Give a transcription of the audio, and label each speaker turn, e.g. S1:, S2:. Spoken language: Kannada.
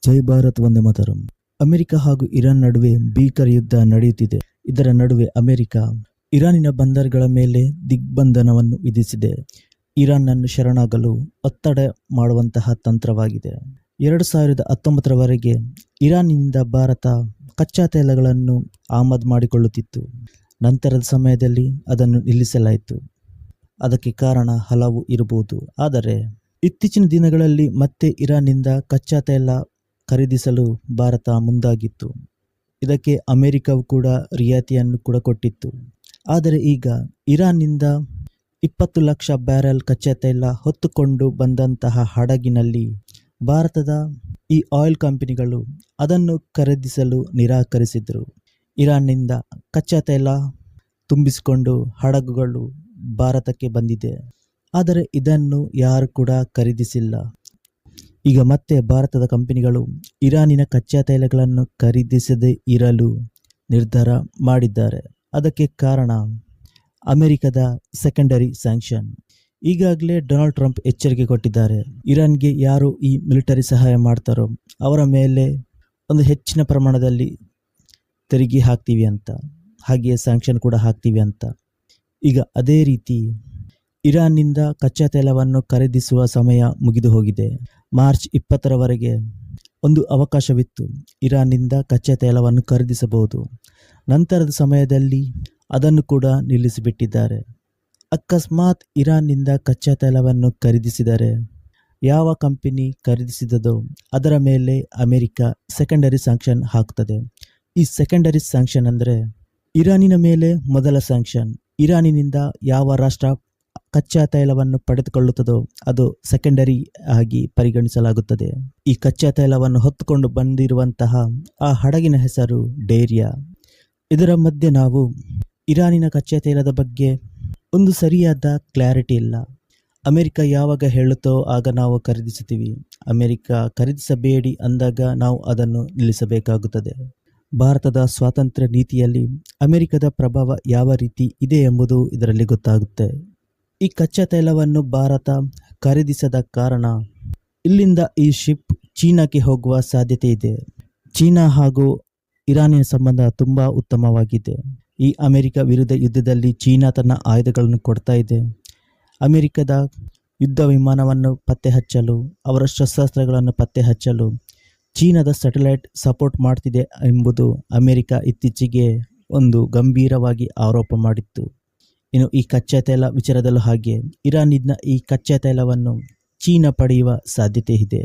S1: ಜೈ ಭಾರತ್ ವಂದೇ ಮಾತರಂ. ಅಮೆರಿಕ ಹಾಗೂ ಇರಾನ್ ನಡುವೆ ಭೀಕರ ಯುದ್ಧ ನಡೆಯುತ್ತಿದೆ. ಇದರ ನಡುವೆ ಅಮೆರಿಕ ಇರಾನಿನ ಬಂದರುಗಳ ಮೇಲೆ ದಿಗ್ಬಂಧನವನ್ನು ವಿಧಿಸಿದೆ. ಇರಾನ್ನನ್ನು ಶರಣಾಗಲು ಒತ್ತಡ ಮಾಡುವಂತಹ ತಂತ್ರವಾಗಿದೆ. 2019ರವರೆಗೆ ಇರಾನ್ನಿಂದ ಭಾರತ ಕಚ್ಚಾ ತೈಲಗಳನ್ನು ಆಮದು ಮಾಡಿಕೊಳ್ಳುತ್ತಿತ್ತು. ನಂತರದ ಸಮಯದಲ್ಲಿ ಅದನ್ನು ನಿಲ್ಲಿಸಲಾಯಿತು. ಅದಕ್ಕೆ ಕಾರಣ ಹಲವು ಇರಬಹುದು. ಆದರೆ ಇತ್ತೀಚಿನ ದಿನಗಳಲ್ಲಿ ಮತ್ತೆ ಇರಾನ್ನಿಂದ ಕಚ್ಚಾ ತೈಲ ಖರೀದಿಸಲು ಭಾರತ ಮುಂದಾಗಿತ್ತು. ಇದಕ್ಕೆ ಅಮೆರಿಕವು ಕೂಡ ರಿಯಾಯಿತಿಯನ್ನು ಕೂಡ ಕೊಟ್ಟಿತ್ತು. ಆದರೆ ಈಗ ಇರಾನ್ನಿಂದ 20 ಲಕ್ಷ ಬ್ಯಾರೆಲ್ ಕಚ್ಚಾ ತೈಲ ಹೊತ್ತುಕೊಂಡು ಬಂದಂತಹ ಹಡಗಿನಲ್ಲಿ ಭಾರತದ ಈ ಆಯಿಲ್ ಕಂಪನಿಗಳು ಅದನ್ನು ಖರೀದಿಸಲು ನಿರಾಕರಿಸಿದರು. ಇರಾನ್ನಿಂದ ಕಚ್ಚಾ ತೈಲ ತುಂಬಿಸಿಕೊಂಡು ಹಡಗುಗಳು ಭಾರತಕ್ಕೆ ಬಂದಿದೆ. ಆದರೆ ಇದನ್ನು ಯಾರು ಕೂಡ ಖರೀದಿಸಿಲ್ಲ. ಈಗ ಮತ್ತೆ ಭಾರತದ ಕಂಪನಿಗಳು ಇರಾನಿನ ಕಚ್ಚಾ ತೈಲಗಳನ್ನು ಖರೀದಿಸದೇ ಇರಲು ನಿರ್ಧಾರ ಮಾಡಿದ್ದಾರೆ. ಅದಕ್ಕೆ ಕಾರಣ ಅಮೆರಿಕದ ಸೆಕೆಂಡರಿ ಸ್ಯಾಂಕ್ಷನ್. ಈಗಾಗಲೇ ಡೊನಾಲ್ಡ್ ಟ್ರಂಪ್ ಎಚ್ಚರಿಕೆ ಕೊಟ್ಟಿದ್ದಾರೆ. ಇರಾನ್ಗೆ ಯಾರು ಈ ಮಿಲಿಟರಿ ಸಹಾಯ ಮಾಡ್ತಾರೋ ಅವರ ಮೇಲೆ ಒಂದು ಹೆಚ್ಚಿನ ಪ್ರಮಾಣದಲ್ಲಿ ತೆರಿಗೆ ಹಾಕ್ತೀವಿ ಅಂತ, ಹಾಗೆಯೇ ಸ್ಯಾಂಕ್ಷನ್ ಕೂಡ ಹಾಕ್ತೀವಿ ಅಂತ. ಈಗ ಅದೇ ರೀತಿ ಇರಾನ್ನಿಂದ ಕಚ್ಚಾ ತೈಲವನ್ನು ಖರೀದಿಸುವ ಸಮಯ ಮುಗಿದು ಹೋಗಿದೆ. ಮಾರ್ಚ್ 20ರವರೆಗೆ ಒಂದು ಅವಕಾಶವಿತ್ತು. ಇರಾನ್ನಿಂದ ಕಚ್ಚಾ ತೈಲವನ್ನು ಖರೀದಿಸಬಹುದು. ನಂತರದ ಸಮಯದಲ್ಲಿ ಅದನ್ನು ಕೂಡ ನಿಲ್ಲಿಸಿಬಿಟ್ಟಿದ್ದಾರೆ. ಅಕಸ್ಮಾತ್ ಇರಾನ್ನಿಂದ ಕಚ್ಚಾ ತೈಲವನ್ನು ಖರೀದಿಸಿದರೆ ಯಾವ ಕಂಪನಿ ಖರೀದಿಸಿದದೋ ಅದರ ಮೇಲೆ ಅಮೆರಿಕ ಸೆಕೆಂಡರಿ ಸ್ಯಾಂಕ್ಷನ್ ಹಾಕ್ತದೆ. ಈ ಸೆಕೆಂಡರಿ ಸ್ಯಾಂಕ್ಷನ್ ಅಂದರೆ ಇರಾನಿನ ಮೇಲೆ ಮೊದಲ ಸ್ಯಾಂಕ್ಷನ್. ಇರಾನಿನಿಂದ ಯಾವ ರಾಷ್ಟ್ರ ಕಚ್ಚಾ ತೈಲವನ್ನು ಪಡೆದುಕೊಳ್ಳುತ್ತದೋ ಅದು ಸೆಕೆಂಡರಿ ಆಗಿ ಪರಿಗಣಿಸಲಾಗುತ್ತದೆ. ಈ ಕಚ್ಚಾ ತೈಲವನ್ನು ಹೊತ್ತುಕೊಂಡು ಬಂದಿರುವಂತಹ ಆ ಹಡಗಿನ ಹೆಸರು ಡೇರಿಯಾ. ಇದರ ಮಧ್ಯೆ ನಾವು ಇರಾನಿನ ಕಚ್ಚಾ ತೈಲದ ಬಗ್ಗೆ ಒಂದು ಸರಿಯಾದ ಕ್ಲಾರಿಟಿ ಇಲ್ಲ. ಅಮೆರಿಕ ಯಾವಾಗ ಹೇಳುತ್ತೋ ಆಗ ನಾವು ಖರೀದಿಸುತ್ತೀವಿ. ಅಮೆರಿಕ ಖರೀದಿಸಬೇಡಿ ಅಂದಾಗ ನಾವು ಅದನ್ನು ನಿಲ್ಲಿಸಬೇಕಾಗುತ್ತದೆ. ಭಾರತದ ಸ್ವಾತಂತ್ರ್ಯ ನೀತಿಯಲ್ಲಿ ಅಮೆರಿಕದ ಪ್ರಭಾವ ಯಾವ ರೀತಿ ಇದೆ ಎಂಬುದು ಇದರಲ್ಲಿ ಗೊತ್ತಾಗುತ್ತೆ. ಈ ಕಚ್ಚಾ ತೈಲವನ್ನು ಭಾರತ ಖರೀದಿಸದ ಕಾರಣ ಇಲ್ಲಿಂದ ಈ ಶಿಪ್ ಚೀನಾಕ್ಕೆ ಹೋಗುವ ಸಾಧ್ಯತೆ ಇದೆ. ಚೀನಾ ಹಾಗೂ ಇರಾನಿನ ಸಂಬಂಧ ತುಂಬ ಉತ್ತಮವಾಗಿದೆ. ಈ ಅಮೆರಿಕ ವಿರುದ್ಧ ಯುದ್ಧದಲ್ಲಿ ಚೀನಾ ತನ್ನ ಆಯುಧಗಳನ್ನು ಕೊಡ್ತಾ ಇದೆ. ಅಮೆರಿಕದ ಯುದ್ಧ ವಿಮಾನವನ್ನು ಪತ್ತೆ ಹಚ್ಚಲು, ಅವರ ಶಸ್ತ್ರಾಸ್ತ್ರಗಳನ್ನು ಪತ್ತೆ ಹಚ್ಚಲು ಚೀನಾದ ಸ್ಯಾಟಲೈಟ್ ಸಪೋರ್ಟ್ ಮಾಡ್ತಿದೆ ಎಂಬುದು ಅಮೆರಿಕ ಇತ್ತೀಚೆಗೆ ಒಂದು ಗಂಭೀರವಾಗಿ ಆರೋಪ ಮಾಡಿತ್ತು. ಇನ್ನು ಈ ಕಚ್ಚಾ ತೈಲ ವಿಚಾರದಲ್ಲೂ ಹಾಗೆ ಇರಾನ್ನಿಂದ ಈ ಕಚ್ಚಾ ತೈಲವನ್ನು ಚೀನಾ ಪಡೆಯುವ ಸಾಧ್ಯತೆ ಇದೆ.